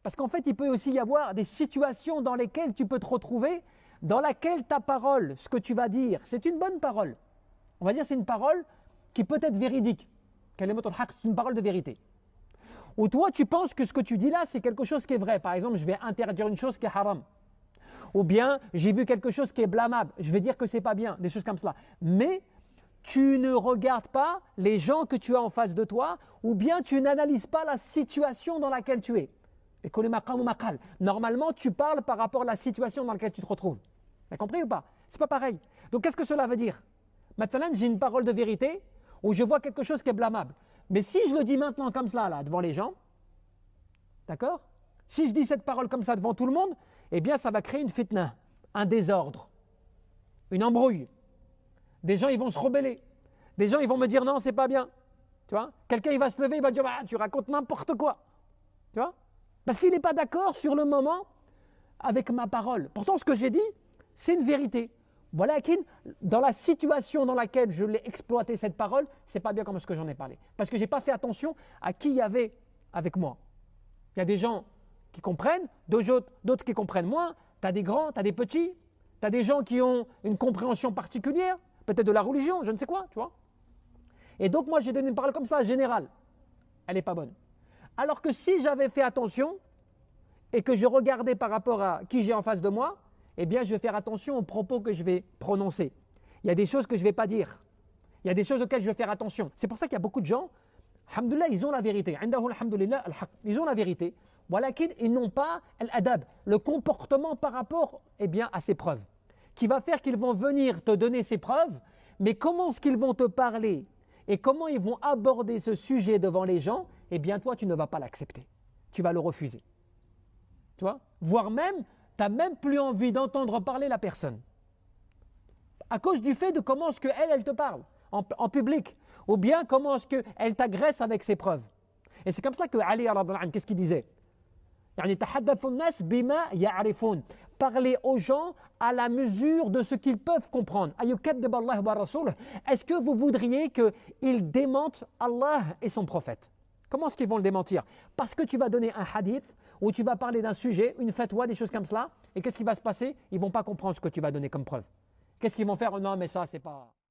Parce qu'en fait, il peut aussi y avoir des situations dans lesquelles tu peux te retrouver, dans laquelle ta parole, ce que tu vas dire, c'est une bonne parole. On va dire c'est une parole qui peut être véridique. C'est une parole de vérité. Ou toi, tu penses que ce que tu dis là, c'est quelque chose qui est vrai. Par exemple, je vais interdire une chose qui est haram. Ou bien, j'ai vu quelque chose qui est blâmable. Je vais dire que c'est pas bien, des choses comme cela. Mais tu ne regardes pas les gens que tu as en face de toi, ou bien tu n'analyses pas la situation dans laquelle tu es. Normalement, tu parles par rapport à la situation dans laquelle tu te retrouves. Tu as compris ou pas? C'est pas pareil. Donc, qu'est-ce que cela veut dire? Maintenant, j'ai une parole de vérité où je vois quelque chose qui est blâmable. Mais si je le dis maintenant comme cela, là, devant les gens, d'accord? Si je dis cette parole comme ça devant tout le monde, eh bien, ça va créer une fitna, un désordre, une embrouille. Des gens, ils vont se rebeller. Des gens, ils vont me dire non, c'est pas bien. Tu vois? Quelqu'un, il va se lever, il va dire tu racontes n'importe quoi. Tu vois? Parce qu'il n'est pas d'accord sur le moment avec ma parole. Pourtant, ce que j'ai dit, c'est une vérité. Voilà, dans la situation dans laquelle je l'ai exploité cette parole, c'est pas bien comme ce que j'en ai parlé. Parce que je n'ai pas fait attention à qui il y avait avec moi. Il y a des gens qui comprennent, d'autres qui comprennent moins. Tu as des grands, tu as des petits, tu as des gens qui ont une compréhension particulière, peut-être de la religion, je ne sais quoi, tu vois. Et donc moi, j'ai donné une parole comme ça, générale. Elle n'est pas bonne. Alors que si j'avais fait attention et que je regardais par rapport à qui j'ai en face de moi, eh bien, je vais faire attention aux propos que je vais prononcer. Il y a des choses que je ne vais pas dire. Il y a des choses auxquelles je vais faire attention. C'est pour ça qu'il y a beaucoup de gens, alhamdoulilah, ils ont la vérité. Ils ont la vérité. Ils n'ont pas l'adab, le comportement par rapport à ces preuves. Qui va faire qu'ils vont venir te donner ces preuves, mais comment est-ce qu'ils vont te parler et comment ils vont aborder ce sujet devant les gens, eh bien toi, tu ne vas pas l'accepter. Tu vas le refuser. Tu vois? Voire même, tu n'as même plus envie d'entendre parler la personne. À cause du fait de comment est-ce qu'elle te parle en public. Ou bien comment est-ce qu'elle t'agresse avec ses preuves. Et c'est comme ça que Ali, qu'est-ce qu'il disait? Parler aux gens à la mesure de ce qu'ils peuvent comprendre. Est-ce que vous voudriez qu'ils démentent Allah et son prophète? Comment est-ce qu'ils vont le démentir? Parce que tu vas donner un hadith où tu vas parler d'un sujet, une fatwa, des choses comme cela, et qu'est-ce qui va se passer? Ils ne vont pas comprendre ce que tu vas donner comme preuve. Qu'est-ce qu'ils vont faire? Non, mais ça, c'est pas...